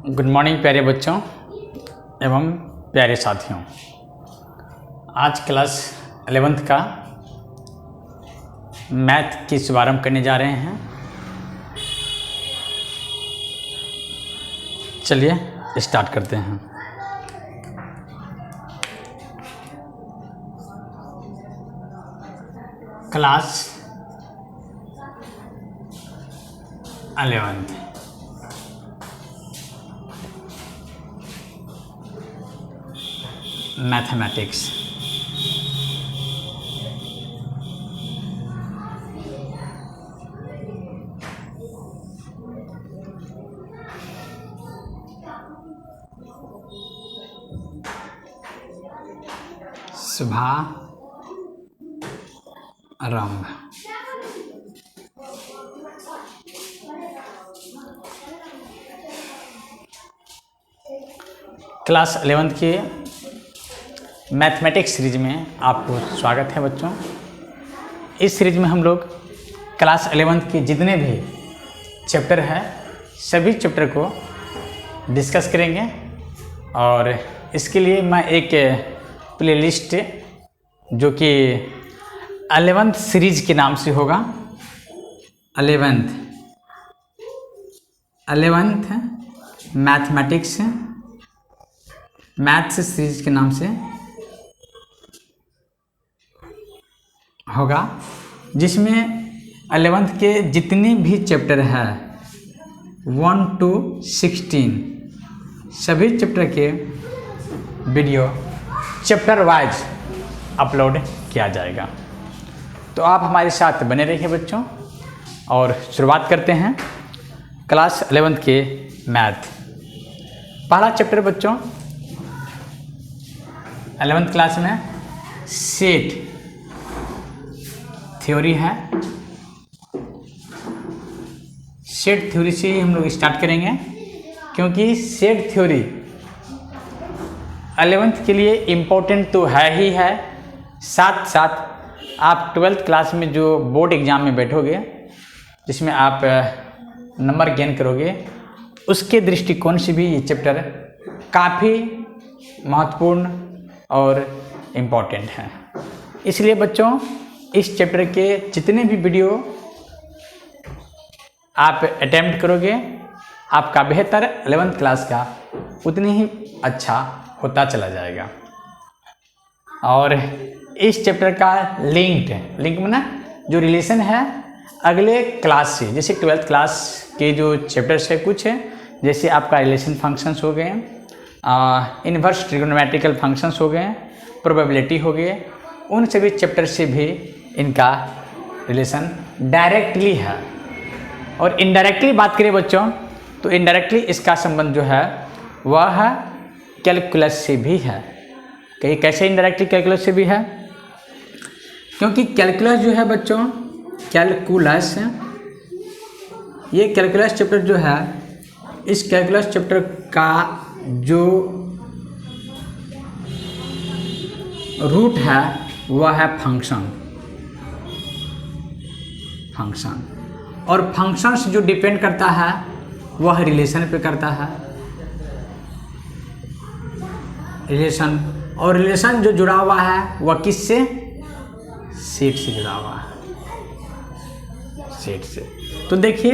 Good morning प्यारे बच्चों एवं प्यारे साथियों। आज क्लास 11th का मैथ की शुभारंभ करने जा रहे हैं। चलिए स्टार्ट करते हैं। Class 11th mathematics. शुभारंभ। क्लास 11th के मैथमेटिक्स सीरीज में आपको स्वागत है बच्चों। इस सीरीज में हम लोग क्लास 11th के जितने भी चैप्टर हैं सभी चैप्टर को डिस्कस करेंगे और इसके लिए मैं एक प्लेलिस्ट जो कि 11th सीरीज के नाम से होगा, 11th मैथमेटिक्स मैथ्स सीरीज के नाम से होगा, जिसमें 11th के जितने भी चैप्टर है 1 to 16 सभी चैप्टर के वीडियो चैप्टर वाइज अपलोड किया जाएगा। तो आप हमारे साथ बने रहिए बच्चों और शुरुआत करते हैं क्लास 11th के मैथ। पहला चैप्टर बच्चों 11th क्लास में सेट थ्योरी है। सेट थ्योरी से ही हम लोग स्टार्ट करेंगे क्योंकि सेट थ्योरी 11th के लिए इम्पोर्टेंट तो है ही है, साथ साथ आप 12th क्लास में जो बोर्ड एग्ज़ाम में बैठोगे जिसमें आप नंबर गेन करोगे उसके दृष्टिकोण से भी ये चैप्टर काफ़ी महत्वपूर्ण और इम्पोर्टेंट है। इसलिए बच्चों इस चैप्टर के जितने भी वीडियो आप अटेम्प्ट करोगे आपका बेहतर 11th क्लास का उतनी ही अच्छा होता चला जाएगा। और इस चैप्टर का लिंक में ना जो रिलेशन है अगले क्लास से, जैसे 12th क्लास के जो चैप्टर्स है कुछ है, जैसे आपका रिलेशन फंक्शंस हो गए, इन्वर्स ट्रिग्नोमेट्रिकल फंक्शंस हो गए, प्रोबेबिलिटी हो गए, उन सभी चैप्टर से भी इनका रिलेशन डायरेक्टली है। और इनडायरेक्टली बात करें बच्चों तो इनडायरेक्टली इसका संबंध जो है वह है कैलकुलस से भी है। कहीं कैसे इनडायरेक्टली कैलकुलस से भी है, क्योंकि कैलकुलस जो है बच्चों कैलकुलस ये कैलकुलस चैप्टर जो है इस कैलकुलस चैप्टर का जो रूट है वह है फंक्शन। और फंक्शन से जो डिपेंड करता है वह रिलेशन पे करता है, रिलेशन। और रिलेशन जो जुड़ा हुआ है वह किससे? सेट से जुड़ा हुआ है, सेट से। तो देखिए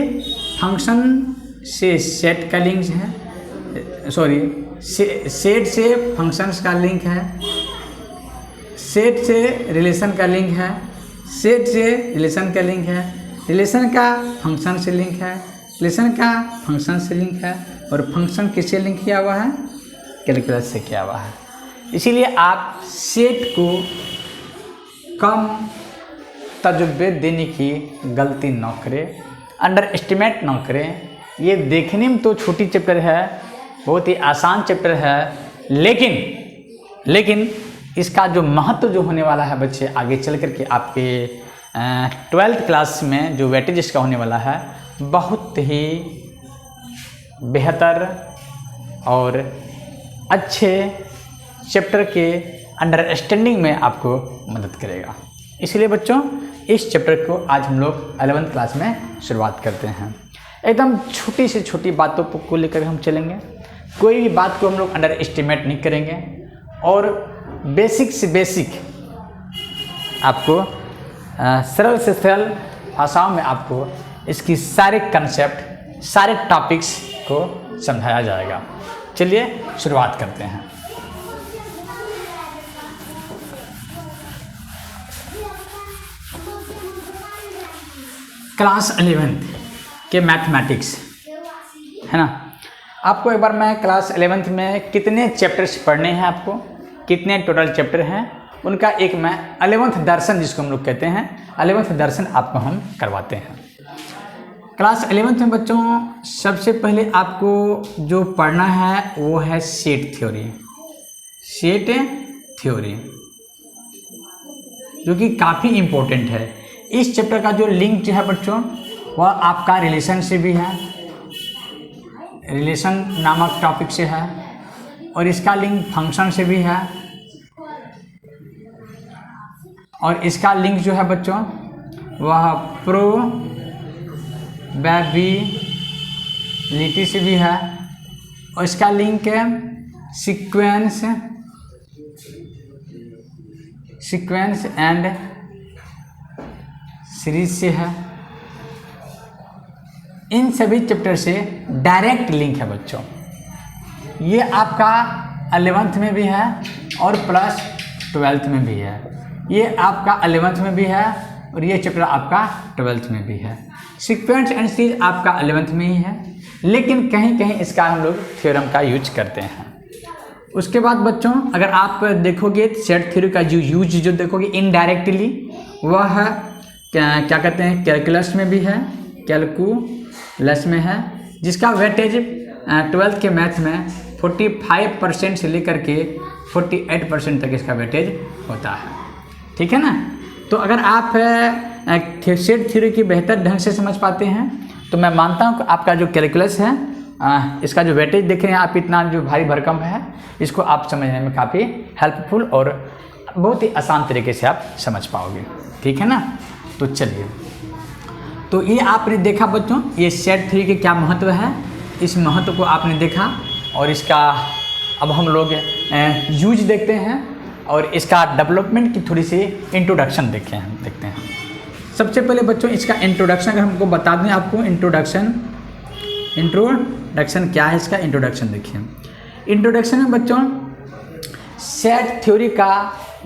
फंक्शन से सेट का लिंक है, सेट से फंक्शंस का लिंक है, सेट से रिलेशन का लिंक है, सेट से रिलेशन का लिंक है, रिलेशन का फंक्शन से लिंक है, रिलेशन का फंक्शन से लिंक है, और फंक्शन किससे लिंक किया हुआ है? कैलकुलस से किया हुआ है। इसीलिए आप सेट को कम तजुर्बे देने की गलती न करें, अंडर एस्टिमेट न करें। ये देखने में तो छोटी चैप्टर है, बहुत ही आसान चैप्टर है, लेकिन इसका जो महत्व जो होने वाला है बच्चे आगे चल कर के आपके 12th क्लास में जो वेटेज इसका होने वाला है बहुत ही बेहतर और अच्छे चैप्टर के अंडरस्टैंडिंग में आपको मदद करेगा। इसलिए बच्चों इस चैप्टर को आज हम लोग 11th क्लास में शुरुआत करते हैं। एकदम छोटी से छोटी बातों को लेकर हम चलेंगे, कोई भी बात को हम लोग अंडर एस्टिमेट नहीं करेंगे और बेसिक से बेसिक आपको सरल से सरल भाषाओं में आपको इसकी सारे कंसेप्ट, सारे टॉपिक्स को समझाया जाएगा। चलिए शुरुआत करते हैं। क्लास 11th के मैथमेटिक्स है ना। आपको एक बार मैं क्लास 11th में कितने चैप्टर्स पढ़ने हैं, आपको कितने टोटल चैप्टर हैं, उनका एक मैं 11th दर्शन जिसको हम लोग कहते हैं 11th दर्शन आपको हम करवाते हैं। क्लास 11th में बच्चों सबसे पहले आपको जो पढ़ना है वो है सेट थ्योरी। सेट थ्योरी जो कि काफ़ी इम्पोर्टेंट है। इस चैप्टर का जो लिंक जो है बच्चों वह आपका रिलेशन से भी है, रिलेशन नामक टॉपिक से है, और इसका लिंक फंक्शन से भी है, और इसका लिंक जो है बच्चों वह प्रोबेबिलिटी से भी है, और इसका लिंक सीक्वेंस एंड सीरीज से है। इन सभी चैप्टर से डायरेक्ट लिंक है बच्चों। ये आपका 11th में भी है और प्लस 12th में भी है। ये आपका 11th में भी है और ये चैप्टर आपका 12th में भी है। सीक्वेंस एंड सीरीज आपका 11th में ही है, लेकिन कहीं कहीं इसका हम लोग थ्योरम का यूज करते हैं। उसके बाद बच्चों अगर आप देखोगे सेट थ्योरी का जो यूज जो देखोगे इनडायरेक्टली वह क्या कहते हैं कैलकुलस में भी है, कैलकुलस में है, जिसका वेटेज 12th के मैथ में 45% से लेकर के 48% तक इसका वेटेज होता है। ठीक है ना। तो अगर आप सेट थ्योरी की बेहतर ढंग से समझ पाते हैं तो मैं मानता हूँ कि आपका जो कैलकुलस है इसका जो वेटेज देख रहे हैं आप इतना जो भारी भरकम है, इसको आप समझने में काफ़ी हेल्पफुल और बहुत ही आसान तरीके से आप समझ पाओगे। ठीक है ना। तो चलिए, तो ये आपने देखा बच्चों ये सेट थ्योरी के क्या महत्व है, इस महत्व को आपने देखा और इसका अब हम लोग यूज देखते हैं और इसका डेवलपमेंट की थोड़ी सी इंट्रोडक्शन देखते हैं। सबसे पहले बच्चों इसका इंट्रोडक्शन अगर हमको बता दें आपको, इंट्रोडक्शन क्या है, इसका इंट्रोडक्शन देखिए। इंट्रोडक्शन में बच्चों सेट थ्योरी का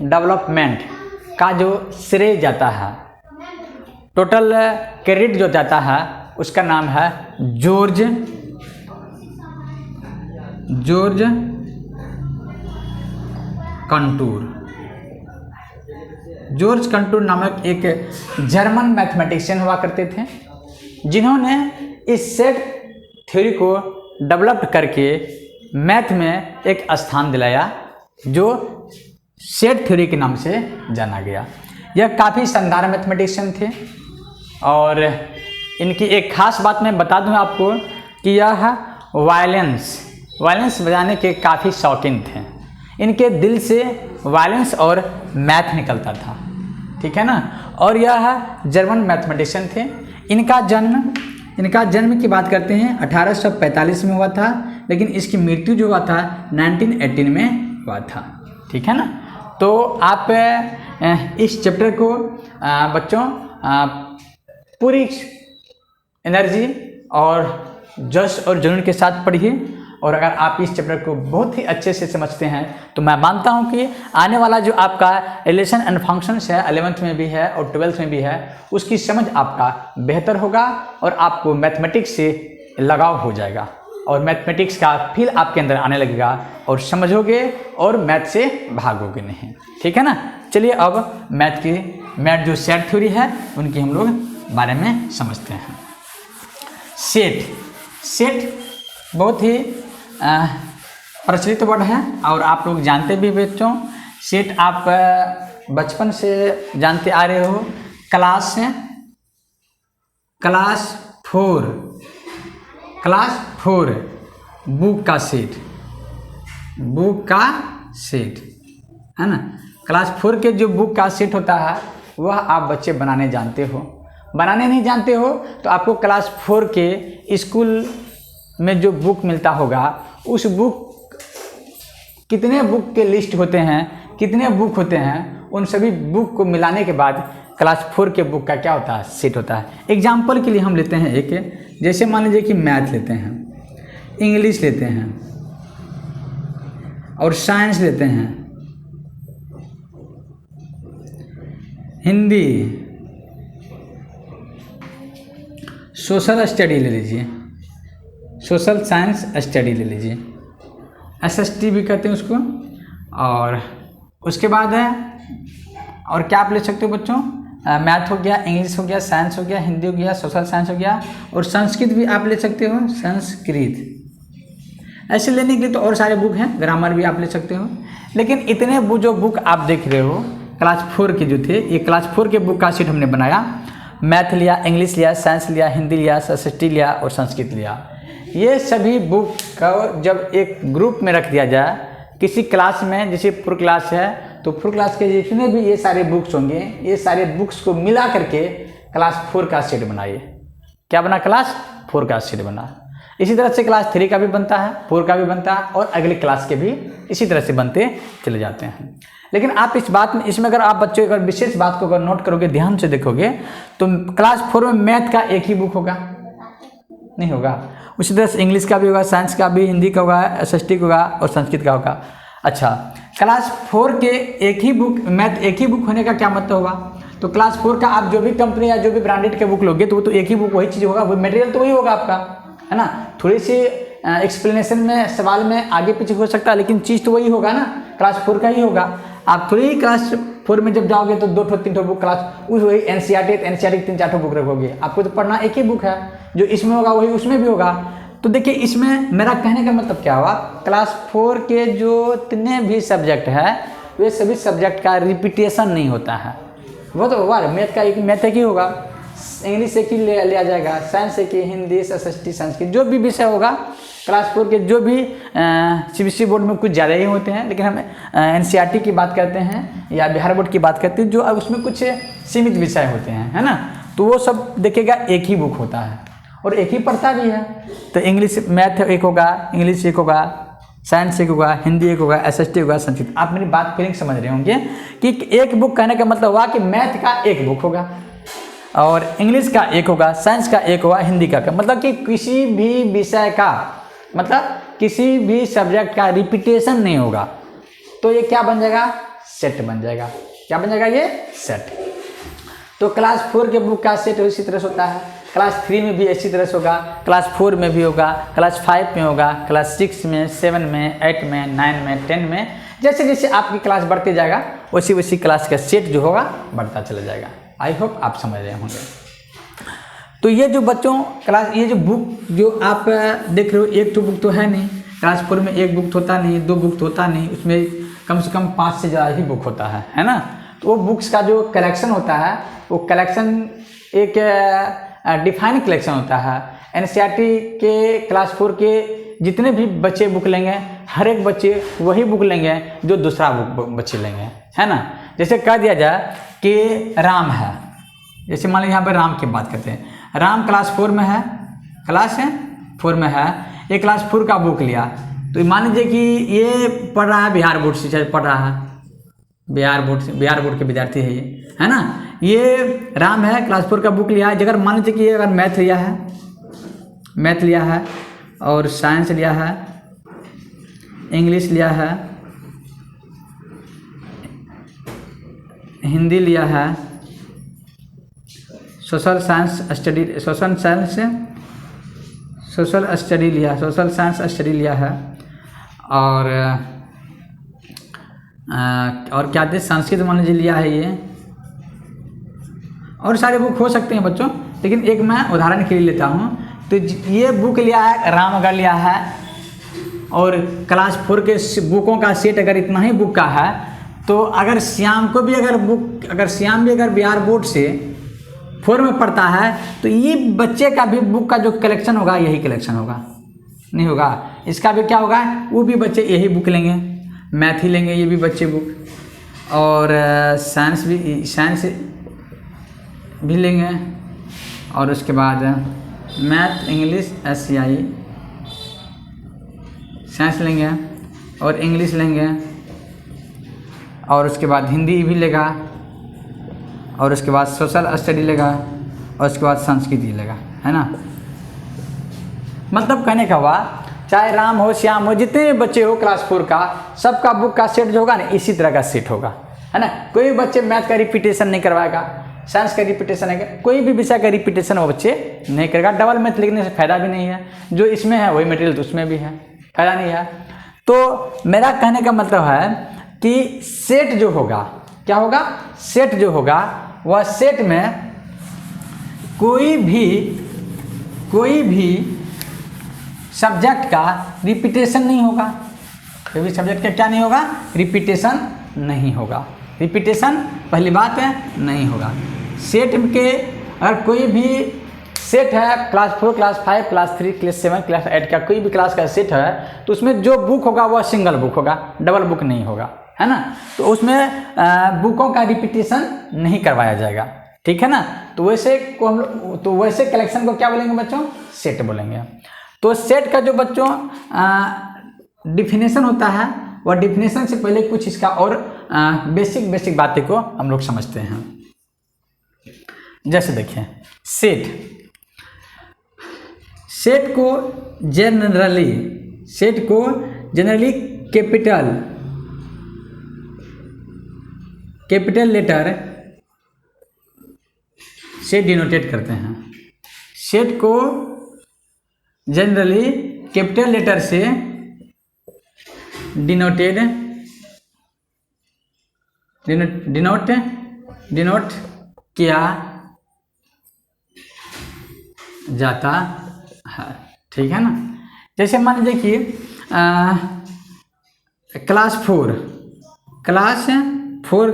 डेवलपमेंट का जो श्रेय जाता है, टोटल क्रेडिट जो जाता है उसका नाम है जॉर्ज कंटूर। जॉर्ज कंटूर नामक एक जर्मन मैथमेटिशियन हुआ करते थे, जिन्होंने इस सेट थ्योरी को डेवलप करके मैथ में एक स्थान दिलाया जो सेट थ्योरी के नाम से जाना गया। यह काफ़ी शानदार मैथमेटिशियन थे और इनकी एक खास बात मैं बता दूं आपको कि यह वायलेंस बजाने के काफ़ी शौकीन थे। इनके दिल से वायलेंस और मैथ निकलता था। ठीक है ना। और यह जर्मन मैथमेटिशियन थे। इनका जन्म की बात करते हैं 1845 में हुआ था, लेकिन इसकी मृत्यु जो हुआ था 1918 में हुआ था। ठीक है ना। तो आप इस चैप्टर को बच्चों पूरी एनर्जी और जोश और जुनून के साथ पढ़िए, और अगर आप इस चैप्टर को बहुत ही अच्छे से समझते हैं तो मैं मानता हूं कि आने वाला जो आपका रिलेशन एंड फंक्शंस है 11th में भी है और 12th में भी है, उसकी समझ आपका बेहतर होगा और आपको मैथमेटिक्स से लगाव हो जाएगा और मैथमेटिक्स का फील आपके अंदर आने लगेगा और समझोगे और मैथ से भागोगे नहीं। ठीक है ना। चलिए अब मैथ जो सेट थ्योरी है उनकी हम लोग बारे में समझते हैं। सेट बहुत ही प्रचलित वर्ड है और आप लोग जानते भी बच्चों। सेट आप बचपन से जानते आ रहे हो, क्लास 4 बुक का सेट है ना। क्लास 4 के जो बुक का सेट होता है वह आप बच्चे बनाने जानते हो। बनाने नहीं जानते हो तो आपको क्लास 4 के स्कूल में जो बुक मिलता होगा, उस बुक कितने बुक के लिस्ट होते हैं, कितने बुक होते हैं, उन सभी बुक को मिलाने के बाद क्लास 4 के बुक का क्या होता है, सेट होता है। एग्जाम्पल के लिए हम लेते हैं एक, जैसे मान लीजिए कि मैथ लेते हैं, इंग्लिश लेते हैं और साइंस लेते हैं, हिंदी, सोशल स्टडी ले लीजिए, सोशल साइंस स्टडी ले लीजिए, SST भी कहते हैं उसको। और उसके बाद है, और क्या आप ले सकते हो बच्चों, मैथ हो गया, इंग्लिश हो गया, साइंस हो गया, हिंदी हो गया, सोशल साइंस हो गया, और संस्कृत भी आप ले सकते हो, संस्कृत। ऐसे लेने के लिए तो और सारे बुक हैं, ग्रामर भी आप ले सकते हो। लेकिन इतने जो बुक आप देख रहे हो क्लास 4 के जो थे, ये क्लास 4 के बुक का सेट हमने बनाया। मैथ लिया, इंग्लिश लिया, साइंस लिया, हिंदी लिया, SST लिया और संस्कृत लिया। ये सभी बुक को जब एक ग्रुप में रख दिया जाए किसी क्लास में, जैसे पूर्व क्लास है तो पूर्व क्लास के जितने भी ये सारे बुक्स होंगे, ये सारे बुक्स को मिला करके क्लास 4 का सेट बनाइए। क्या बना, क्लास 4 का सेट बना। इसी तरह से क्लास 3 का भी बनता है, 4 का भी बनता है, और अगले क्लास के भी इसी तरह से बनते चले जाते हैं। लेकिन आप इस बात में, इसमें अगर आप बच्चों अगर विशेष बात को अगर नोट करोगे, ध्यान से देखोगे, तो क्लास 4 में मैथ का एक ही बुक होगा, नहीं होगा। उसी तरह से इंग्लिश का भी होगा, साइंस का भी, हिंदी का होगा, SST का होगा और संस्कृत का होगा। अच्छा, क्लास 4 के एक ही बुक, मैथ एक ही बुक होने का क्या मतलब होगा, तो क्लास 4 का आप जो भी कंपनी या जो भी ब्रांडेड के बुक लोगे तो वो तो एक ही बुक, वही चीज़ होगा, वही मटेरियल तो वही होगा आपका, है ना। थोड़ी सी एक्सप्लेनेशन में, सवाल में आगे पीछे हो सकता है, लेकिन चीज़ तो वही होगा ना, क्लास 4 का ही होगा। आप थोड़ी क्लास 4 में जब जाओगे तो 2-3 बुक क्लास उस वही NCERT 3-4 बुक रखोगे। आपको तो पढ़ना एक ही बुक है, जो इसमें होगा वही उसमें भी होगा। तो देखिए, इसमें मेरा कहने का मतलब क्या हुआ, क्लास 4 के जो जितने भी सब्जेक्ट है वे सभी सब्जेक्ट का रिपीटेशन नहीं होता है। वो तो होगा, मैथ का एक मैथ एक ही होगा, इंग्लिश एक ही लिया जाएगा, साइंस एक ही, हिंदी, SST, संस्कृत, जो भी विषय होगा क्लास 4 के, जो भी CBSE बोर्ड में कुछ ज़्यादा ही होते हैं, लेकिन हम NCERT की बात करते हैं या बिहार बोर्ड की बात करते हैं, जो अब उसमें कुछ सीमित विषय होते हैं, है ना। तो वो सब देखेगा एक ही बुक होता है और एक ही पढ़ता भी है। तो इंग्लिश, मैथ एक होगा, इंग्लिश एक होगा, साइंस एक होगा, हिंदी एक होगा, SST होगा, संस्कृत। आप मेरी बात फीलिंग समझ रहे होंगे कि एक बुक कहने का मतलब हुआ कि मैथ का एक बुक होगा और इंग्लिश का एक होगा, साइंस का एक होगा, हिंदी का मतलब कि किसी भी विषय का, मतलब किसी भी सब्जेक्ट का रिपीटेशन नहीं होगा। तो ये क्या बन जाएगा, सेट बन जाएगा। क्या बन जाएगा, ये सेट। तो क्लास 4 के बुक का सेट इसी तरह से होता है, क्लास 3 में भी इसी तरह से होगा, क्लास 4 में भी होगा, क्लास 5 में होगा, क्लास 6 में, 7 में, 8 में, 9 में, 10 में, जैसे जैसे आपकी क्लास बढ़ते जाएगा वैसी वैसी क्लास का सेट जो होगा बढ़ता चला जाएगा। आई होप आप समझ रहे होंगे। तो ये जो बच्चों क्लास, ये जो बुक जो आप देख रहे हो, एक तो बुक तो है नहीं, क्लास 4 में एक बुक होता नहीं, 2 बुक होता नहीं, उसमें कम से कम 5 से ज़्यादा ही बुक होता है ना। तो वो बुक्स का जो कलेक्शन होता है, वो कलेक्शन एक डिफाइंड कलेक्शन होता है। NCERT के क्लास 4 के जितने भी बच्चे बुक लेंगे, हर एक बच्चे वही बुक लेंगे जो दूसरा बुक बच्चे लेंगे, है ना। जैसे कह दिया जाए कि राम है, जैसे मान लीजिए यहाँ पर राम की बात करते हैं, राम क्लास 4 में है, क्लास 4 में है, ये क्लास 4 का बुक लिया, तो मान लीजिए कि ये पढ़ रहा है बिहार बोर्ड से, पढ़ रहा है बिहार बोर्ड के विद्यार्थी है ये, है ना। ये राम है, क्लास 4 का बुक लिया है। अगर मान लीजिए कि ये अगर मैथ लिया है और साइंस लिया है, इंग्लिश लिया है, हिंदी लिया है, सोशल साइंस स्टडी लिया है, और क्या थे, संस्कृत मान लीजिए लिया है ये, और सारे बुक हो सकते हैं बच्चों, लेकिन एक मैं उदाहरण के लिए लेता हूँ। तो ये बुक लिया है, राम अगर लिया है, और क्लास 4 के बुकों का सेट अगर इतना ही बुक का है, तो अगर श्याम भी अगर बिहार बोर्ड से 4 में पढ़ता है, तो ये बच्चे का भी बुक का जो कलेक्शन होगा यही कलेक्शन होगा, नहीं होगा। इसका भी क्या होगा, वो भी बच्चे यही बुक लेंगे, मैथ ही लेंगे ये भी बच्चे बुक, और साइंस भी लेंगे, और उसके बाद मैथ, इंग्लिश, SCI साइंस लेंगे, और इंग्लिश लेंगे, और उसके बाद हिंदी भी लेगा, और उसके बाद सोशल स्टडी लेगा, और उसके बाद संस्कृति लेगा, है ना। मतलब कहने का हुआ, चाहे राम हो, श्याम हो, जितने बच्चे हो क्लास 4 का, सबका बुक का सेट जो होगा ना इसी तरह का सेट होगा, है ना। कोई बच्चे मैथ का रिपीटेशन नहीं करवाएगा, साइंस का रिपीटेशन है, कोई भी विषय का रिपीटेशन वो बच्चे नहीं करेगा। डबल मैथ लिखने से फायदा भी नहीं है, जो इसमें है वही मटेरियल तो उसमें भी है, फायदा नहीं है। तो मेरा कहने का मतलब है कि सेट जो होगा, क्या होगा, सेट जो होगा वह सेट में कोई भी सब्जेक्ट का रिपीटेशन नहीं होगा, कोई भी सब्जेक्ट का क्या नहीं होगा, रिपीटेशन नहीं होगा। रिपीटेशन पहली बात है नहीं होगा। सेट के अगर कोई भी सेट है, class 4, class 5, class 3, class 7, class 8 का कोई भी क्लास का सेट है, तो उसमें जो बुक होगा वह सिंगल बुक होगा, डबल बुक नहीं होगा, है ना। तो उसमें बुकों का रिपीटेशन नहीं करवाया जाएगा, ठीक है ना। तो वैसे को हम लोग, तो वैसे कलेक्शन को क्या बोलेंगे बच्चों, सेट बोलेंगे। तो सेट का जो बच्चों डिफिनेशन होता है, वह डिफिनेशन से पहले कुछ इसका और बेसिक बातें को हम लोग समझते हैं। जैसे देखिए, सेट को जनरली कैपिटल लेटर से डिनोटेट करते हैं। सेट को जनरली कैपिटल लेटर से डिनोट किया जाता है, ठीक है ना। जैसे मान लीजिए कि क्लास 4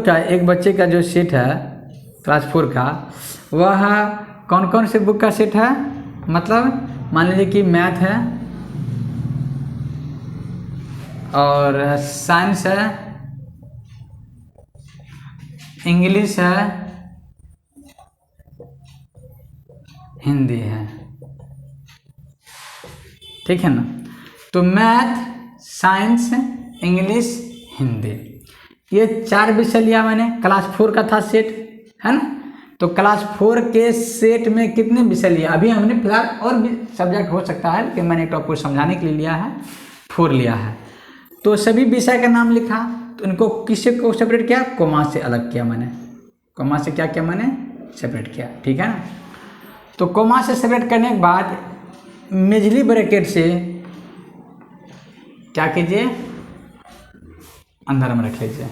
का एक बच्चे का जो सेट है क्लास 4 का, वह कौन कौन से बुक का सेट है। मतलब मान लीजिए कि मैथ है, और साइंस है, इंग्लिश है, हिंदी है, ठीक है ना। तो मैथ, साइंस, इंग्लिश, हिंदी, ये 4 विषय लिया मैंने। क्लास 4 का था सेट, है ना। तो क्लास 4 के सेट में कितने विषय लिया, अभी हमने फिलहाल और भी सब्जेक्ट हो सकता है, लेकिन मैंने टॉपिक को समझाने के लिए लिया है, 4 लिया है। तो सभी विषय का नाम लिखा, तो इनको किससे को सेपरेट किया, कोमा से अलग किया मैंने। कोमा से क्या किया मैंने, सेपरेट किया, ठीक है ना। तो कोमा से सेपरेट करने के बाद मेजली ब्रैकेट से क्या कीजिए, अंदर में रख लीजिए।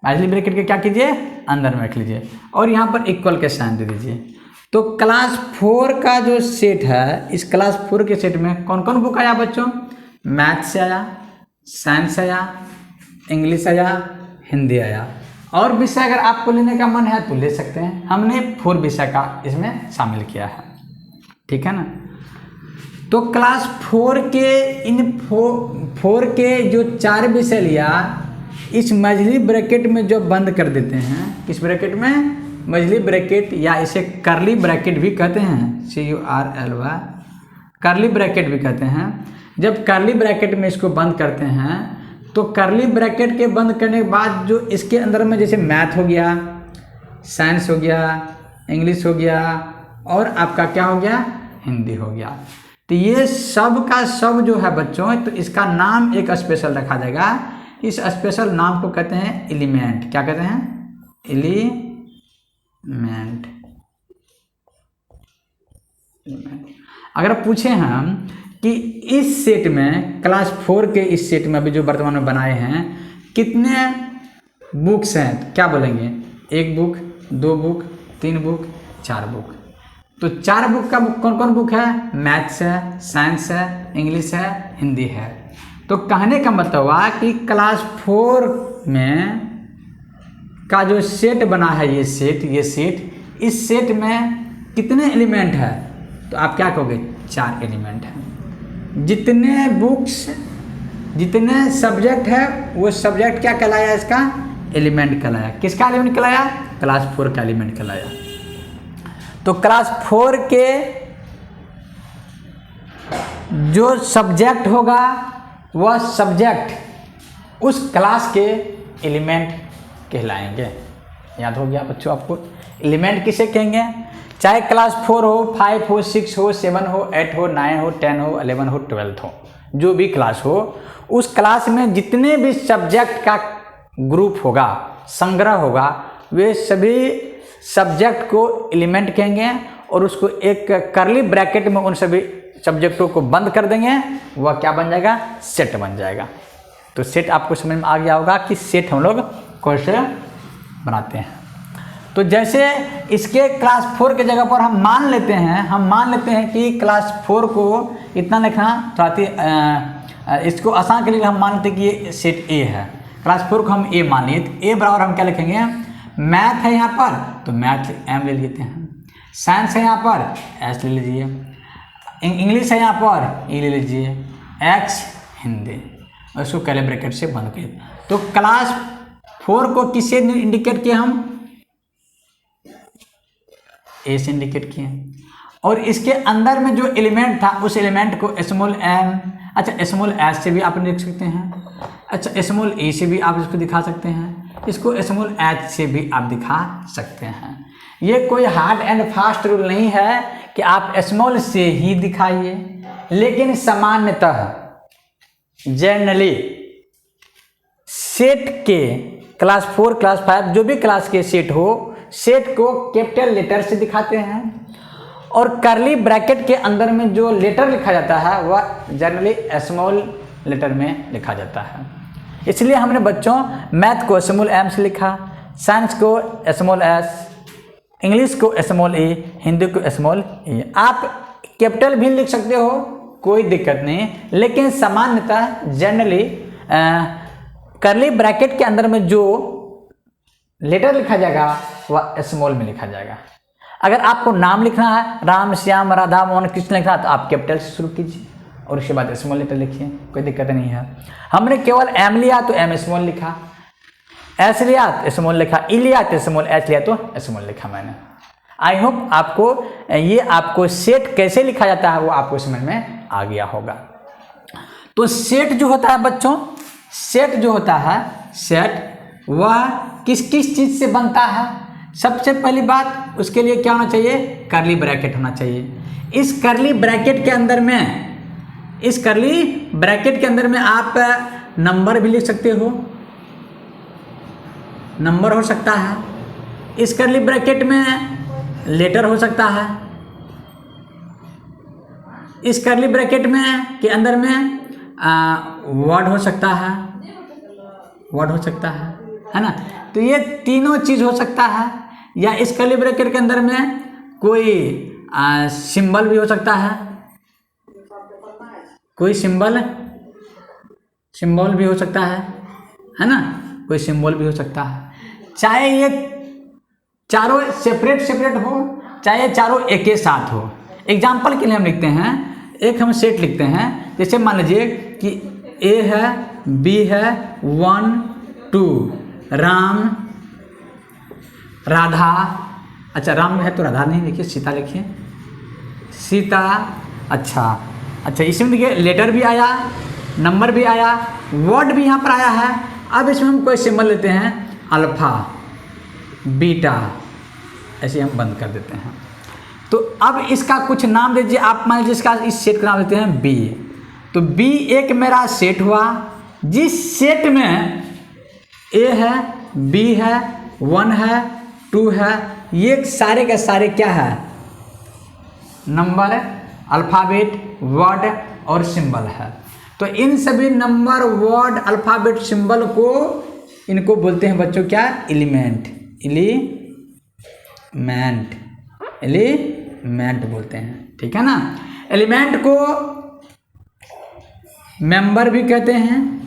मेजली ब्रैकेट के क्या कीजिए, अंदर में रख लीजिए, और यहाँ पर इक्वल के साइन दे दीजिए। तो क्लास 4 का जो सेट है, इस क्लास 4 के सेट में कौन कौन बुक आया बच्चों, मैथ से आया, साइंस आया, इंग्लिश आया, हिंदी आया, और विषय अगर आपको लेने का मन है तो ले सकते हैं। हमने 4 विषय का इसमें शामिल किया है, ठीक है ना। तो क्लास 4 के इन 4 के जो 4 विषय लिया, इस मझली ब्रैकेट में जो बंद कर देते हैं, किस ब्रैकेट में, मझली ब्रैकेट, या इसे कर्ली ब्रैकेट भी कहते हैं, CURLY, कर्ली ब्रैकेट भी कहते हैं। जब कर्ली ब्रैकेट में इसको बंद करते हैं, तो कर्ली ब्रैकेट के बंद करने के बाद जो इसके अंदर में जैसे मैथ हो गया, साइंस हो गया, इंग्लिश हो गया, और आपका क्या हो गया, हिंदी हो गया। तो ये सब का सब जो है बच्चों, तो इसका नाम एक स्पेशल रखा जाएगा। इस स्पेशल नाम को कहते हैं एलिमेंट। क्या कहते हैं, एलिमेंट। अगर पूछे हम कि इस सेट में, क्लास 4 के इस सेट में अभी जो वर्तमान में बनाए हैं, कितने बुक्स हैं, क्या बोलेंगे, 1 बुक, 2 बुक, 3 बुक, 4 बुक। तो 4 बुक का कौन कौन बुक है, मैथ्स है, साइंस है, इंग्लिश है, हिंदी है। तो कहने का मतलब हुआ कि क्लास 4 में का जो सेट बना है, ये सेट, इस सेट में कितने एलिमेंट है, तो आप क्या कहोगे, 4 एलिमेंट है। जितने बुक्स, जितने सब्जेक्ट है, वो सब्जेक्ट क्या कहलाया, इसका एलिमेंट कहलाया। किसका एलिमेंट कहलाया, क्लास 4 का एलिमेंट कहलाया। तो क्लास 4 के जो सब्जेक्ट होगा वह सब्जेक्ट उस क्लास के एलिमेंट कहलाएंगे। याद हो गया बच्चों आपको? एलिमेंट किसे कहेंगे? चाहे क्लास 4 हो, 5 हो, 6 हो, 7 हो, 8 हो, 9 हो, 10 हो, 11 हो, 12 हो, जो भी क्लास हो, उस क्लास में जितने भी सब्जेक्ट का ग्रुप होगा, संग्रह होगा, वे सभी सब्जेक्ट को एलिमेंट कहेंगे और उसको एक कर्ली ब्रैकेट में उन सभी सब्जेक्टों को बंद कर देंगे, वह क्या बन जाएगा? सेट बन जाएगा। तो सेट आपको समझ में आ गया होगा कि सेट हम लोग कैसे बनाते हैं। तो जैसे इसके क्लास 4 के जगह पर हम मान लेते हैं कि क्लास 4 को इतना लिखना थोड़ा इसको आसान के लिए हम मान लेते हैं कि ये सेट ए है। क्लास 4 को हम ए मान लिए, तो ए बराबर हम क्या लिखेंगे? मैथ है यहाँ पर तो मैथ एम ले लेते हैं, साइंस है यहाँ पर एस ले लीजिए, इंग्लिश है यहाँ पर ई ले लीजिए, एक्स हिंदी, और उसको कर्ली ब्रैकेट से बंद किए। तो क्लास 4 को किससे इंडिकेट किए? हम ए से इंडिकेट किए। और इसके अंदर में जो एलिमेंट था उस एलिमेंट को स्मॉल एम, अच्छा स्मॉल एस से भी आप लिख सकते हैं, अच्छा स्मॉल ए से भी आप इसको दिखा सकते हैं, इसको स्मॉल एच से भी आप दिखा सकते हैं। ये कोई हार्ड एंड फास्ट रूल नहीं है कि आप स्मॉल से ही दिखाइए, लेकिन सामान्यतः जनरली सेट के क्लास 4 क्लास 5 जो भी क्लास के सेट हो, सेट को कैपिटल लेटर से दिखाते हैं और कर्ली ब्रैकेट के अंदर में जो लेटर लिखा जाता है वह जनरली स्मॉल लेटर में लिखा जाता है। इसलिए हमने बच्चों मैथ को स्मॉल एम से लिखा, साइंस को स्मॉल एस, इंग्लिश को स्मॉल ए, हिंदी को स्मॉल ए। आप कैपिटल भी लिख सकते हो, कोई दिक्कत नहीं, लेकिन सामान्यतः जनरली कर्ली ब्रैकेट के अंदर में जो लेटर लिखा जाएगा वह स्मॉल में लिखा जाएगा। अगर आपको नाम लिखना है, राम, श्याम, राधा, मोहन, कृष्ण लिखना है, तो आप कैपिटल से शुरू कीजिए और उसके बाद स्मॉल लेटर लिखिए, कोई दिक्कत नहीं है। हमने केवल एम लिया तो एम स्मॉल लिखा, एस लिया तो स्मॉल लिखा, ई लिया तो स्मॉल, एच लिया तो स्मॉल लिखा मैंने। आई होप आपको सेट कैसे लिखा जाता है वो आपको समझ में आ गया होगा। तो सेट जो होता है बच्चों, सेट जो होता है, सेट वह किस किस चीज़ से बनता है? सबसे पहली बात उसके लिए क्या होना चाहिए? कर्ली ब्रैकेट होना चाहिए। इस कर्ली ब्रैकेट के अंदर में आप नंबर भी लिख सकते हो, नंबर हो सकता है, इस कर्ली ब्रैकेट में लेटर हो सकता है, इस कर्ली ब्रैकेट में के अंदर में वर्ड हो सकता है ना। तो ये तीनों चीज़ हो सकता है, या इस कर्ली ब्रैकेट के अंदर में कोई सिंबल भी हो सकता है, कोई सिंबल भी हो सकता है ना, कोई सिंबल भी हो सकता है। चाहे ये चारों सेपरेट हो, चाहे चारों एक ही साथ हो। एग्जाम्पल के लिए हम लिखते हैं, एक हम सेट लिखते हैं, जैसे मान लीजिए कि ए है, बी है, 1 2, राम, राधा, अच्छा राम में है तो राधा नहीं लिखिए, सीता लिखिए, सीता। अच्छा इसमें देखिए लेटर भी आया, नंबर भी आया, वर्ड भी यहाँ पर आया है। अब इसमें हम कोई सिंबल लेते हैं, अल्फा, बीटा, ऐसे हम बंद कर देते हैं। तो अब इसका कुछ नाम दीजिए आप, मान लीजिए इसका इस सेट का नाम देते हैं बी। तो बी एक मेरा सेट हुआ, जिस सेट में ए है, बी है, 1 है, 2 है, ये सारे के सारे क्या है? नंबर, अल्फ़ाबेट, वर्ड और सिंबल है। तो इन सभी नंबर, वर्ड, अल्फ़ाबेट, सिंबल को इनको बोलते हैं बच्चों क्या? एलिमेंट बोलते हैं, ठीक है ना। एलिमेंट को मेंबर भी कहते हैं,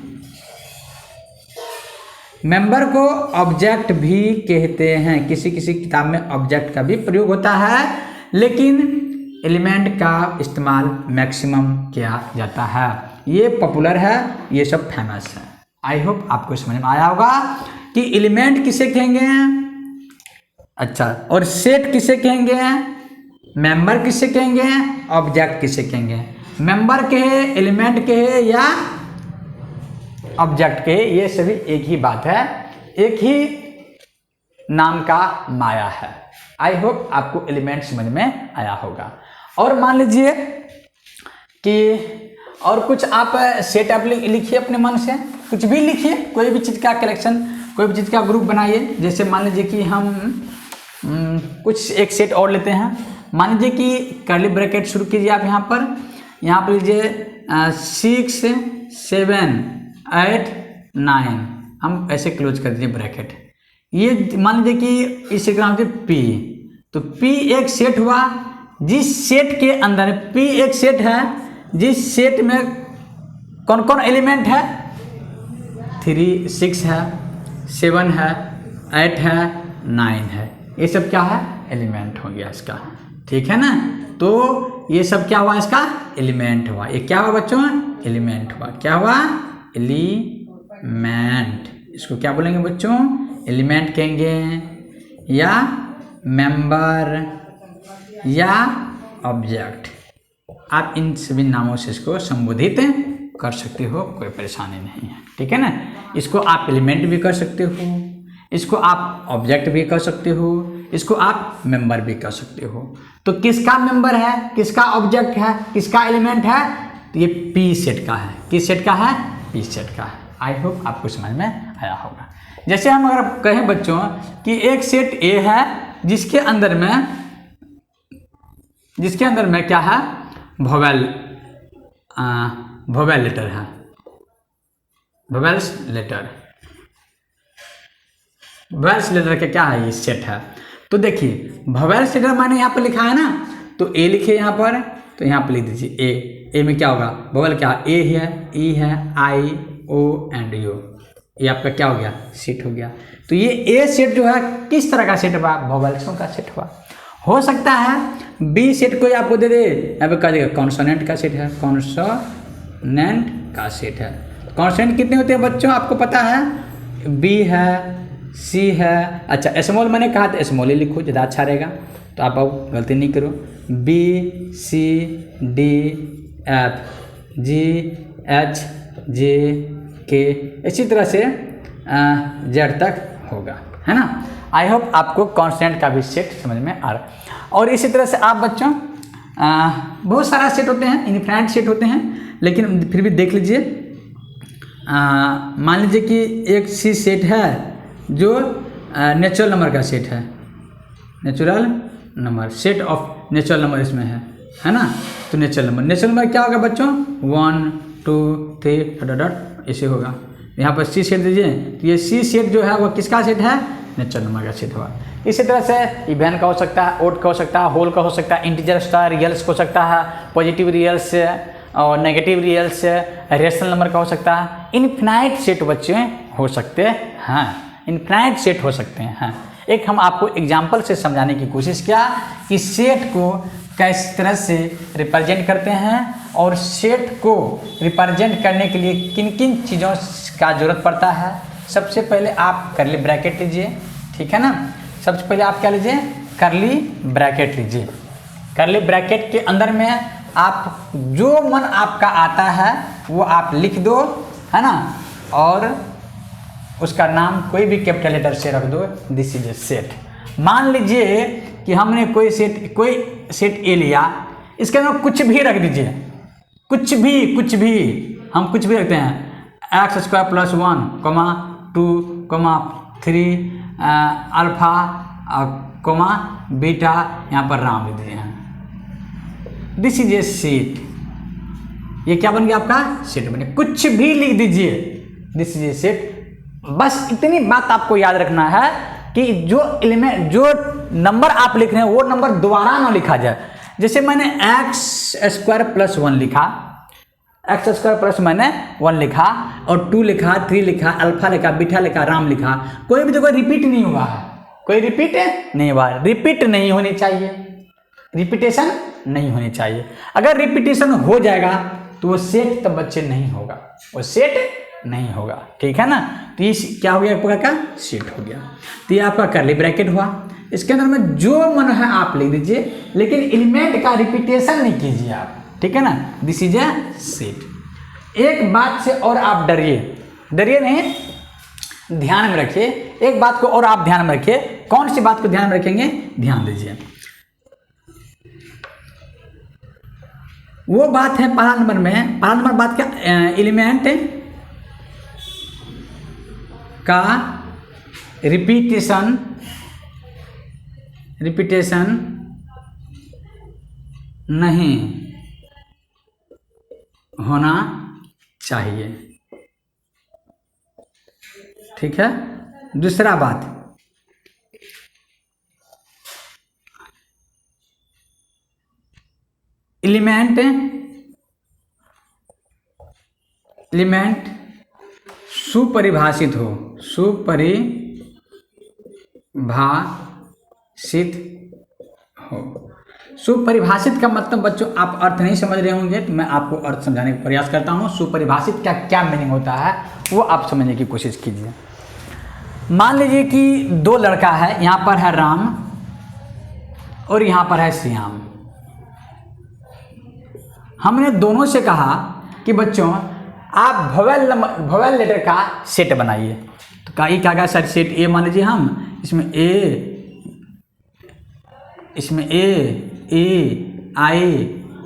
मेंबर को ऑब्जेक्ट भी कहते हैं। किसी किताब में ऑब्जेक्ट का भी प्रयोग होता है, लेकिन एलिमेंट का इस्तेमाल मैक्सिमम किया जाता है। ये पॉपुलर है, ये सब फेमस है। आई होप आपको समझ में आया होगा कि एलिमेंट किसे कहेंगे, अच्छा, और सेट किसे कहेंगे, मेंबर किससे कहेंगे, ऑब्जेक्ट किससे कहेंगे, मेंबर के है, एलिमेंट के है या ऑब्जेक्ट के, ये सभी एक ही बात है, एक ही नाम का माया है। आई होप आपको एलिमेंट समझ में आया होगा। और मान लीजिए कि और कुछ आप सेट आप लिखिए अपने मन से, कुछ भी लिखिए, कोई भी चीज़ का कलेक्शन, कोई भी चीज़ का ग्रुप बनाइए। जैसे मान लीजिए कि हम कुछ एक सेट और लेते हैं। मान लीजिए कि कर्ली ब्रैकेट शुरू कीजिए आप यहाँ पर लीजिए 6 7 8 9, हम ऐसे क्लोज कर दीजिए ब्रैकेट। ये मान लीजिए कि इस नाम से P, तो P एक सेट हुआ, जिस सेट के अंदर P एक सेट है, जिस सेट में कौन कौन एलिमेंट है, 3 6 है, 7 है, 8 है, 9 है, ये सब क्या है, एलिमेंट हो गया इसका, ठीक है ना। तो ये सब क्या हुआ, इसका एलिमेंट हुआ। ये क्या हुआ बच्चों, एलिमेंट हुआ। क्या हुआ, एलिमेंट। इसको क्या बोलेंगे बच्चों, एलिमेंट कहेंगे, या मेंबर या ऑब्जेक्ट। आप इन सभी नामों से इसको संबोधित कर सकते हो, कोई परेशानी नहीं है, ठीक है ना। इसको आप एलिमेंट भी कर सकते हो, इसको आप ऑब्जेक्ट भी कर सकते हो, इसको आप मेंबर भी कर सकते हो। तो किसका मेंबर है, किसका ऑब्जेक्ट है, किसका एलिमेंट है, तो ये पी सेट का है। किस सेट का है, पी सेट का है। आई होप आपको समझ में आया होगा। जैसे हम अगर कहें बच्चों कि एक सेट ए है जिसके अंदर में क्या है, वोवेल लेटर है, वोवेल्स लेटर का क्या है, ये सेट है। तो देखिए वोवेल्स लेटर मैंने यहाँ पर लिखा है ना, तो ए लिखे यहाँ पर, तो यहाँ पर लिख दीजिए ए में क्या होगा, वोवेल क्या, ए है, ई है, आई, ओ एंड यू, ये आपका क्या हो गया, सेट हो गया। तो ये ए सेट जो है किस तरह का सेट हुआ, वोवेल्सों का सेट हुआ। हो सकता है बी सेट कोई आपको दे दे, यहाँ पे कह देगा कॉन्सोनेंट का सेट है, कॉन्सोनेंट का सेट है। कॉन्सोनेंट कितने होते हैं बच्चों, आपको पता है, बी है, सी है, अच्छा स्मॉल मैंने कहा था स्मॉल ही लिखो, ज़्यादा अच्छा रहेगा, तो आप गलती नहीं करो। B C D F G H J K, इसी तरह से जेड तक होगा, है ना। आई होप आपको कॉन्स्टेंट का भी सेट समझ में आ रहा है। और इसी तरह से आप बच्चों बहुत सारा सेट होते हैं, इनफाइनाइट सेट होते हैं, लेकिन फिर भी देख लीजिए। मान लीजिए कि एक सी सेट है जो नेचुरल नंबर का सेट है, natural number, set of natural number इसमें है ना। तो नेचुरल नंबर क्या होगा बच्चों, 1 2 3 ऐसे होगा। यहाँ पर सी सेट दीजिए, तो ये सी सेट जो है वो किसका सेट है, नेचुरल नंबर का सेट हुआ। इसी तरह से इवेन का हो सकता है, ओड का हो सकता है, होल का हो सकता है, इंटीजर का, रियल्स हो सकता है, पॉजिटिव रियल्स और नेगेटिव रियल्स, रेशनल नंबर का हो सकता है। इनफिनाइट सेट बच्चे हो सकते हैं, इनफिनाइट सेट हो सकते हैं। एक हम आपको एग्जाम्पल से समझाने की कोशिश किया कि सेट को किस तरह से रिप्रेजेंट करते हैं और सेट को रिप्रेजेंट करने के लिए किन किन चीज़ों का ज़रूरत पड़ता है। सबसे पहले आप कर्ली ब्रैकेट लीजिए, ठीक है ना। सबसे पहले आप क्या लीजिए, कर्ली ब्रैकेट लीजिए। कर्ली ब्रैकेट के अंदर में आप जो मन आपका आता है वो आप लिख दो, है ना, और उसका नाम कोई भी कैपिटल लेटर से रख दो। This is a set. मान लीजिए कि हमने कोई सेट ए लिया, इसके अंदर कुछ भी रख दीजिए, कुछ भी हम कुछ भी रखते हैं, x² + 1, 2, 3 अल्फा, बीटा, यहाँ पर राम लिख दीजिए। This is a set. ये क्या बन गया आपका, सेट बन गया। कुछ भी लिख दीजिए, दिस इज ए सेट। बस इतनी बात आपको याद रखना है कि जो एलिमेंट, जो नंबर आप लिख रहे हैं वो नंबर दोबारा ना लिखा जाए। जैसे मैंने x² + 1 लिखा, x² + मैंने 1 लिखा और 2 लिखा, 3 लिखा, अल्फा लिखा, बीटा लिखा, राम लिखा, कोई भी तो कोई रिपीट नहीं हुआ है, कोई रिपीट नहीं हुआ है। रिपीट नहीं होनी चाहिए, रिपीटेशन नहीं होनी चाहिए। अगर रिपीटेशन हो जाएगा तो वो सेट तो बच्चे नहीं होगा, वो सेट नहीं होगा, ठीक है ना। तो ये क्या हो गया आपका का सेट हो गया। तो ये आपका कर्ली ब्रैकेट हुआ, इसके अंदर में जो मन है आप लिख दीजिए, लेकिन एलिमेंट का रिपीटेशन नहीं कीजिए आप, ठीक है ना। This is a set. एक बात से और आप डरिए नहीं, ध्यान में रखिए एक बात को और आप ध्यान में रखिए। कौन सी बात को ध्यान में रखेंगे, ध्यान दीजिए। वो बात है पहला नंबर बात क्या, एलिमेंट का रिपीटेशन नहीं होना चाहिए, ठीक है। दूसरा बात, एलिमेंट सुपरिभाषित हो, सुपरिभाषित का मतलब बच्चों आप अर्थ नहीं समझ रहे होंगे, तो मैं आपको अर्थ समझाने का प्रयास करता हूँ। सुपरिभाषित का क्या मीनिंग होता है वो आप समझने की कोशिश कीजिए। मान लीजिए कि दो लड़का है, यहाँ पर है राम और यहाँ पर है श्याम। हमने दोनों से कहा कि बच्चों आप वोवेल लेटर का सेट बनाइए। तो क्या क्या सर सेट ए मान लीजिए हम, इसमें ए आई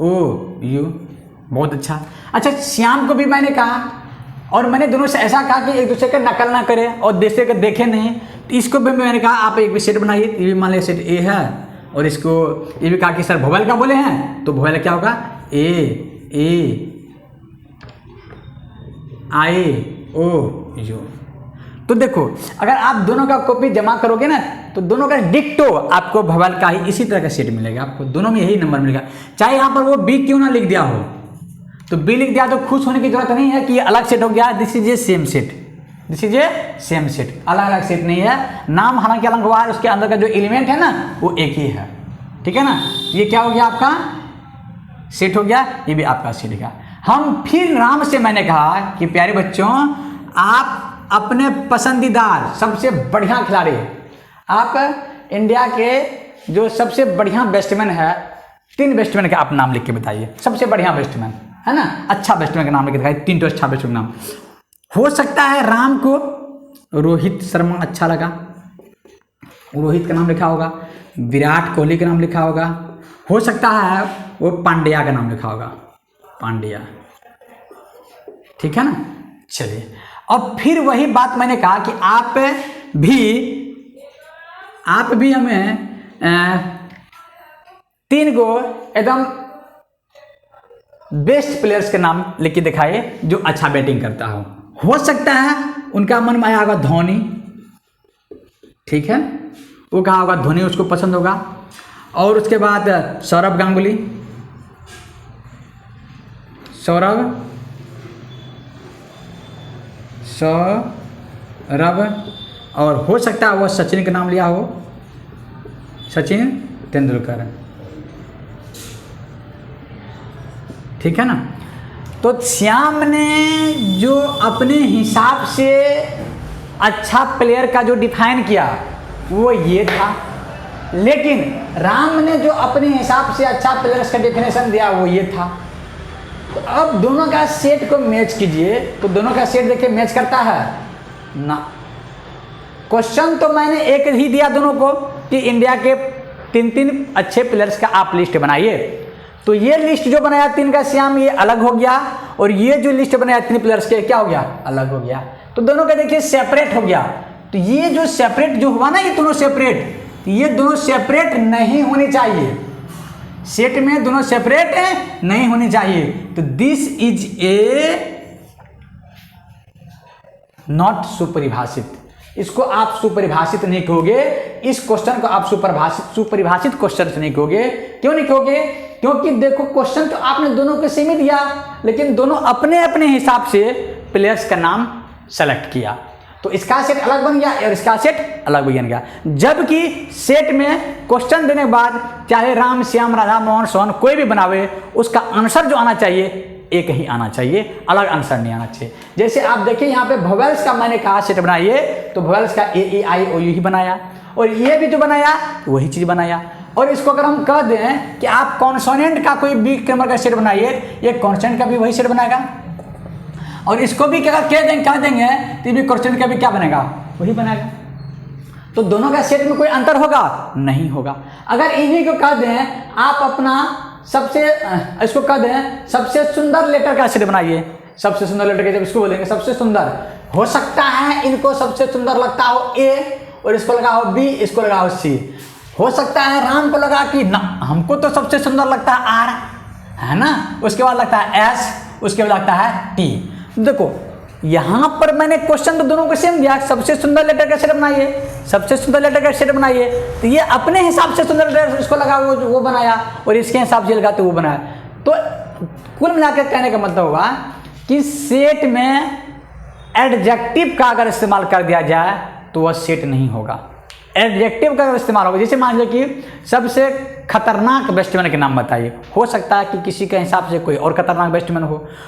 ओ यू, बहुत अच्छा। श्याम को भी मैंने कहा और मैंने दोनों से ऐसा कहा कि एक दूसरे का नकल ना करे और दूसरे का देखे नहीं। तो इसको भी मैंने कहा आप एक भी सेट बनाइए। ये भी मान लीजिए सेट ए है और इसको ये भी कहा कि सर वोवेल का बोले हैं, तो वोवेल क्या होगा, ए आई ओ यू। तो देखो अगर आप दोनों का कॉपी जमा करोगे ना, तो दोनों का डिक्टो आपको वोवेल का ही इसी तरह का सेट मिलेगा, आपको दोनों में यही नंबर मिलेगा। चाहे यहाँ पर वो बी क्यों ना लिख दिया हो, तो बी लिख दिया तो खुश होने की जरूरत नहीं है कि ये अलग सेट हो गया। This is a same set, अलग अलग सेट नहीं है। नाम हालांकि अलग हुआ है, उसके अंदर का जो एलिमेंट है ना वो एक ही है, ठीक है ना। ये क्या हो गया, आपका सेट हो गया, ये भी आपका सेट हो गया। हम फिर राम से मैंने कहा कि प्यारे बच्चों आप अपने पसंदीदार सबसे बढ़िया खिलाड़ी, आप इंडिया के जो सबसे बढ़िया बैट्समैन है, 3 बैट्समैन का आप नाम लिख के बताइए। सबसे बढ़िया बैट्समैन है ना, अच्छा बैट्समैन का नाम लिख के दिखाइए, 3 तो अच्छा बैट्समैन नाम। हो सकता है राम को रोहित शर्मा अच्छा लगा, रोहित का नाम लिखा होगा, विराट कोहली का नाम लिखा होगा, हो सकता है वो पांड्या का नाम लिखा होगा, पांड्या, ठीक है ना। चलिए अब फिर वही बात मैंने कहा कि आप भी हमें 3 गो एकदम बेस्ट प्लेयर्स के नाम लिख के दिखाइए जो अच्छा बैटिंग करता हो सकता है उनका मन में आया होगा धोनी, ठीक है, वो कहा होगा धोनी उसको पसंद होगा। और उसके बाद सौरभ गांगुली, सौरभ, और हो सकता है वो सचिन का नाम लिया हो, सचिन तेंदुलकर, ठीक है ना। तो श्याम ने जो अपने हिसाब से अच्छा प्लेयर का जो डिफाइन किया वो ये था, लेकिन राम ने जो अपने हिसाब से अच्छा प्लेयर्स का डेफिनेशन दिया वो ये था। तो अब दोनों का सेट को मैच कीजिए, तो दोनों का सेट देखिए मैच करता है ना। क्वेश्चन तो मैंने एक ही दिया दोनों को कि इंडिया के 3 अच्छे प्लेयर्स का आप लिस्ट बनाइए। तो ये लिस्ट जो बनाया 3 का श्याम, ये अलग हो गया, और ये जो लिस्ट बनाया 3 प्लेयर्स के क्या हो गया, अलग हो गया। तो दोनों का देखिए सेपरेट हो गया। तो ये जो सेपरेट जो हुआ ना, ये दोनों सेपरेट, ये दोनों सेपरेट नहीं होनी चाहिए, सेट में दोनों सेपरेट नहीं होनी चाहिए। तो दिस इज ए नॉट सुपरिभाषित, इसको आप सुपरिभाषित नहीं कहोगे, इस क्वेश्चन को आप सुपरिभाषित क्वेश्चन से नहीं कहोगे। क्यों नहीं कहोगे, क्योंकि देखो क्वेश्चन तो आपने दोनों को सेम ही दिया, लेकिन दोनों अपने अपने हिसाब से प्लेयर्स का नाम सेलेक्ट किया। तो इसका सेट अलग बन गया और इसका सेट अलग बन गया। जबकि सेट में क्वेश्चन देने के बाद चाहे राम, श्याम, राधा, मोहन, सोहन कोई भी बनावे, उसका आंसर जो आना चाहिए एक ही आना चाहिए, अलग आंसर नहीं आना चाहिए। जैसे आप देखिए यहाँ पे वोवेल्स का मैंने कहा सेट बनाइए, तो वोवेल्स का ए ई आई ओ यू ही बनाया, और ये भी जो बनाया वही चीज़ बनाया। और इसको अगर हम कह दें कि आप कॉन्सोनेंट का कोई बी नंबर का सेट बनाइए, ये कॉन्सोनेंट का भी वही सेट बनाएगा, और इसको भी क्या कह देंगे तो भी कॉन्सोनेंट का भी क्या बनेगा, वही बनाएगा। तो दोनों का सेट में कोई अंतर होगा, नहीं होगा। अगर इन्हीं को कह दें आप अपना इसको कह दें सबसे सुंदर लेटर का सेट बनाइए, सबसे सुंदर लेटर के जब इसको बोलेंगे सबसे सुंदर, हो सकता है इनको सबसे सुंदर लगता हो ए, और इसको लगा हो बी, इसको लगा हो सी। हो सकता है राम को लगा कि ना हमको तो सबसे सुंदर लगता है आर, है ना, उसके बाद लगता है एस, उसके बाद लगता है टी। देखो यहाँ पर मैंने क्वेश्चन तो दोनों को सेम दिया, सबसे सुंदर लेटर का सेट बनाइए, सबसे सुंदर लेटर का सेट बनाइए, तो ये अपने हिसाब से सुंदर लेटर इसको लगा वो बनाया, और इसके हिसाब से लगा तो वो बनाया। तो कुल मिलाकर कहने का मतलब हुआ कि सेट में एडजेक्टिव का अगर इस्तेमाल कर दिया जाए तो वह सेट नहीं होगा, एडजेक्टिव का इस्तेमाल होगा। जैसे मान लीजिए कि सबसे खतरनाक बैट्समैन के नाम बताइए, हो सकता है कि किसी के हिसाब से कोई और खतरनाक बैट्समैन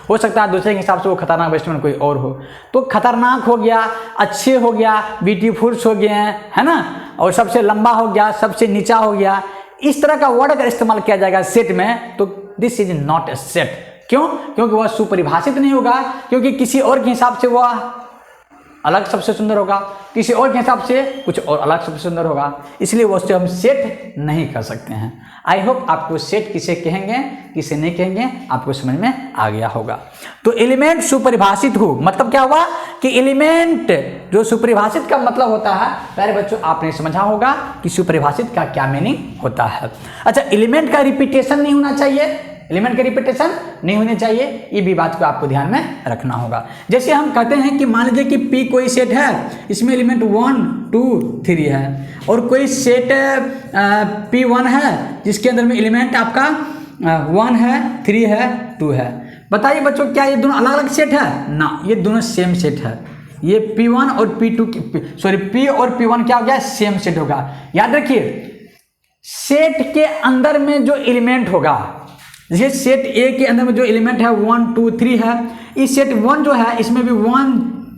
हो सकता है दूसरे के हिसाब से वो खतरनाक बैट्समैन कोई और हो। तो खतरनाक हो गया, अच्छे हो गया, ब्यूटीफुल्स हो गए हैं, है ना, और सबसे लंबा हो गया, सबसे नीचा हो गया, इस तरह का वर्ड अगर इस्तेमाल किया जाएगा सेट में तो this is not a set. क्यों? क्योंकि वह सुपरिभाषित नहीं होगा, क्योंकि किसी और के हिसाब से वह अलग सबसे सुंदर होगा, किसी और के हिसाब से कुछ और अलग सबसे सुंदर होगा, इसलिए वो उससे हम सेट नहीं कर सकते हैं। आई होप आपको सेट किसे कहेंगे किसे नहीं कहेंगे आपको समझ में आ गया होगा। तो एलिमेंट सुपरिभाषित हो मतलब क्या हुआ कि एलिमेंट जो सुपरिभाषित का मतलब होता है, प्यारे बच्चों आपने समझा होगा कि सुपरिभाषित का क्या मीनिंग होता है। अच्छा, एलिमेंट का रिपीटेशन नहीं होना चाहिए, एलिमेंट का रिपीटेशन नहीं होनी चाहिए, ये भी बात को आपको ध्यान में रखना होगा। जैसे हम कहते हैं कि मान लीजिए कि P कोई सेट है, इसमें एलिमेंट 1 2 3 है, और कोई सेट P1 है जिसके अंदर में एलिमेंट आपका 1 है 3 है 2 है। बताइए बच्चों क्या ये दोनों अलग अलग सेट है? ना, ये दोनों सेम सेट है। ये P1 और P और P1 क्या हो गया? सेम सेट होगा। याद रखिए सेट के अंदर में जो एलिमेंट होगा, जैसे सेट ए के अंदर में जो एलिमेंट है 1 2 3 है, इस सेट 1 जो है इसमें भी 1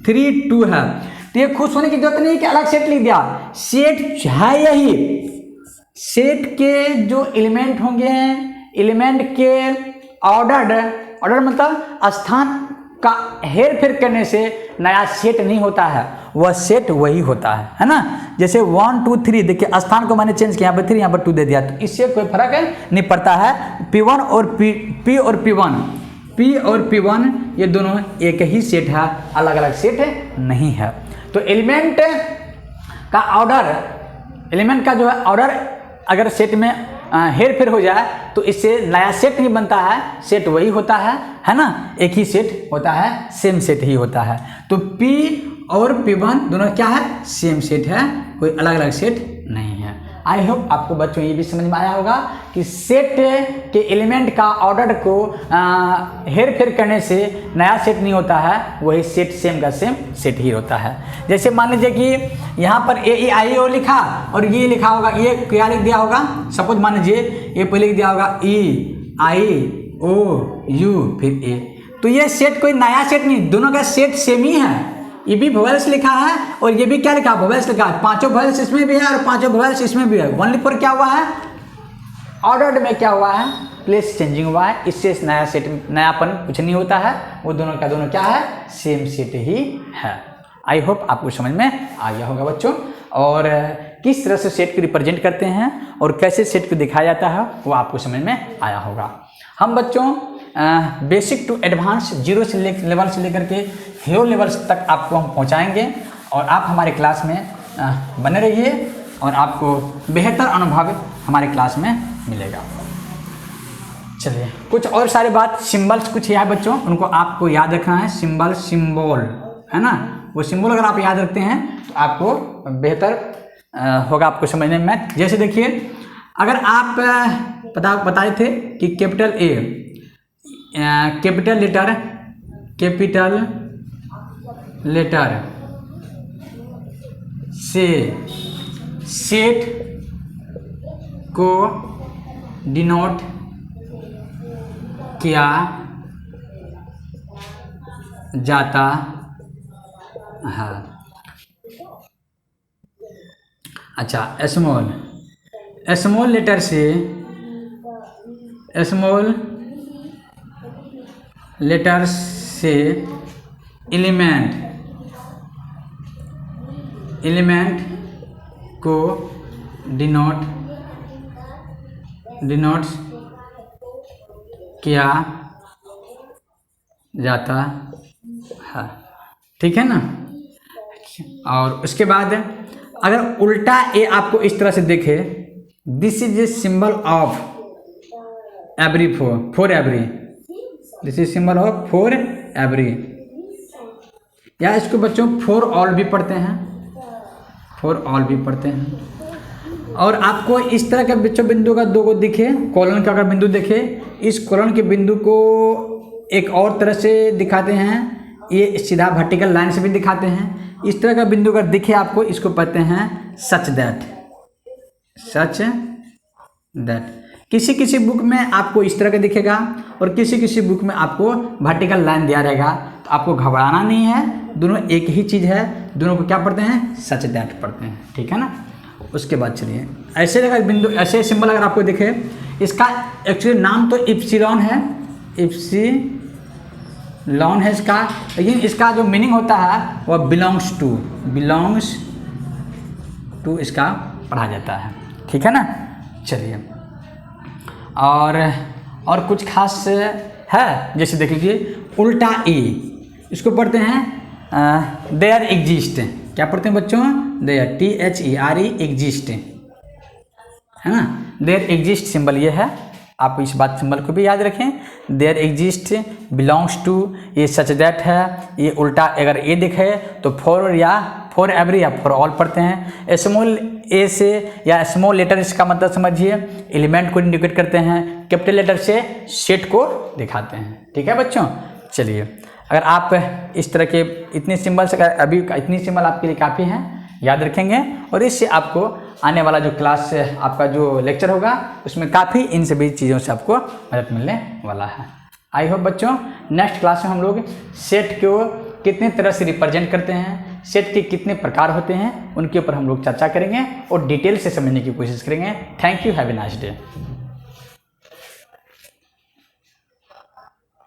3 2 है, तो ये खुश होने की जरूरत नहीं कि अलग सेट लिख दिया, सेट है यही। सेट के जो एलिमेंट होंगे, एलिमेंट के ऑर्डर मतलब स्थान का हेर फेर करने से नया सेट नहीं होता है, वह सेट वही होता है ना। जैसे 1 2 3 देखिए स्थान को मैंने चेंज किया, यहाँ पर 3 यहाँ पर 2 दे दिया, तो इससे कोई फर्क नहीं पड़ता है। P1 और P और P1 ये दोनों एक ही सेट है, अलग अलग सेट नहीं है। तो एलिमेंट का ऑर्डर, एलिमेंट का जो है ऑर्डर अगर सेट में हेर फेर हो जाए तो इससे नया सेट नहीं बनता है, सेट वही होता है ना, एक ही सेट होता है, सेम सेट ही होता है। तो P और P1 दोनों क्या है? सेम सेट है, कोई अलग अलग सेट नहीं है। आई होप आपको बच्चों ये भी समझ में आया होगा कि सेट के एलिमेंट का ऑर्डर को हेर फेर करने से नया सेट नहीं होता है, वही सेट सेम का सेम सेट ही होता है। जैसे मान लीजिए कि यहाँ पर ए ई आई ओ लिखा और ये लिखा होगा, ये क्या लिख दिया होगा, सपोज मान लीजिए ये पहले लिख दिया होगा ई आई ओ यू फिर ए, तो ये सेट कोई नया सेट नहीं, दोनों का सेट सेम ही है। ये भी वोवेल्स लिखा है और ये भी क्या लिखा है? वोवेल्स लिखा है। पांचों वोवेल्स इसमें भी है और पांचों वोवेल्स इसमें भी है। ओनली पर क्या हुआ है? ऑर्डर्ड में क्या हुआ है? प्लेस चेंजिंग हुआ है। इससे नया सेट, नयापन कुछ नहीं होता है, वो दोनों का दोनों क्या है? सेम सेट ही है। आई होप आपको समझ में आ गया होगा बच्चों। और किस तरह से सेट को रिप्रेजेंट करते हैं और कैसे सेट को दिखाया जाता है वो आपको समझ में आया होगा। हम बच्चों बेसिक टू एडवांस 0 से लेवल से लेकर के हीरो लेवल्स तक आपको हम पहुंचाएंगे और आप हमारे क्लास में बने रहिए और आपको बेहतर अनुभव हमारे क्लास में मिलेगा। चलिए कुछ और सारे बात, सिंबल्स कुछ है बच्चों, उनको आपको याद रखना है। सिंबल है ना, वो सिंबल अगर आप याद रखते हैं तो आपको बेहतर होगा आपको समझने में। जैसे देखिए अगर आप बताए थे कि कैपिटल ए कैपिटल लेटर से सेट को डिनोट किया जाता है। अच्छा, स्मॉल लेटर से एलिमेंट को डिनोट किया जाता है। ठीक है ना। और उसके बाद अगर उल्टा ए आपको इस तरह से देखे, this is a symbol of every for every, this is symbol of for every, या इसको बच्चों फॉर ऑल भी पढ़ते हैं, और आपको इस तरह का बच्चों बिंदु का दो को दिखे, कॉलन का अगर बिंदु देखे, इस कॉलन के बिंदु को एक और तरह से दिखाते हैं, ये सीधा वर्टिकल लाइन से भी दिखाते हैं। इस तरह का बिंदु अगर दिखे आपको, इसको पढ़ते हैं सच दैट। किसी बुक में आपको इस तरह का दिखेगा और किसी बुक में आपको वर्टिकल लाइन दिया रहेगा, तो आपको घबराना नहीं है, दोनों एक ही चीज़ है, दोनों को क्या पढ़ते हैं, सच दैट पढ़ते हैं। ठीक है ना। उसके बाद चलिए, ऐसे अगर बिंदु, ऐसे सिंबल अगर आपको दिखे, इसका एक्चुअली नाम तो इप्सिलॉन है, इप्सिलॉन है इसका, लेकिन इसका जो मीनिंग होता है वह बिलोंग्स टू इसका पढ़ा जाता है। ठीक है ना। चलिए, और कुछ खास है, जैसे देख लीजिए उल्टा ए, इसको पढ़ते हैं देयर एग्जिस्ट। क्या पढ़ते हैं बच्चों, देयर, THERE एग्जिस्ट, है ना। देयर एग्जिस्ट सिंबल ये है, आप इस बात सिंबल को भी याद रखें। देयर एग्जिस्ट बिलोंग्स टू, ये सच दैट है। ये उल्टा अगर ए दिखे तो फॉर या फॉर एवरी या फॉर ऑल पढ़ते हैं। स्मॉल ए से या स्मॉल लेटर, इसका मतलब समझिए एलिमेंट को इंडिकेट करते हैं, कैपिटल लेटर से सेट को दिखाते हैं। ठीक है बच्चों। चलिए, अगर आप इस तरह के इतने सिंबल्स, अगर अभी इतनी सिंबल आपके लिए काफ़ी हैं, याद रखेंगे, और इससे आपको आने वाला जो क्लास आपका जो लेक्चर होगा उसमें काफ़ी इन सभी चीज़ों से आपको मदद मिलने वाला है। आई होप बच्चों नेक्स्ट क्लास में हम लोग सेट को कितने तरह से रिप्रेजेंट करते हैं, सेट के कितने प्रकार होते हैं, उनके ऊपर हम लोग चर्चा करेंगे और डिटेल से समझने की कोशिश करेंगे। Thank you, have a nice day.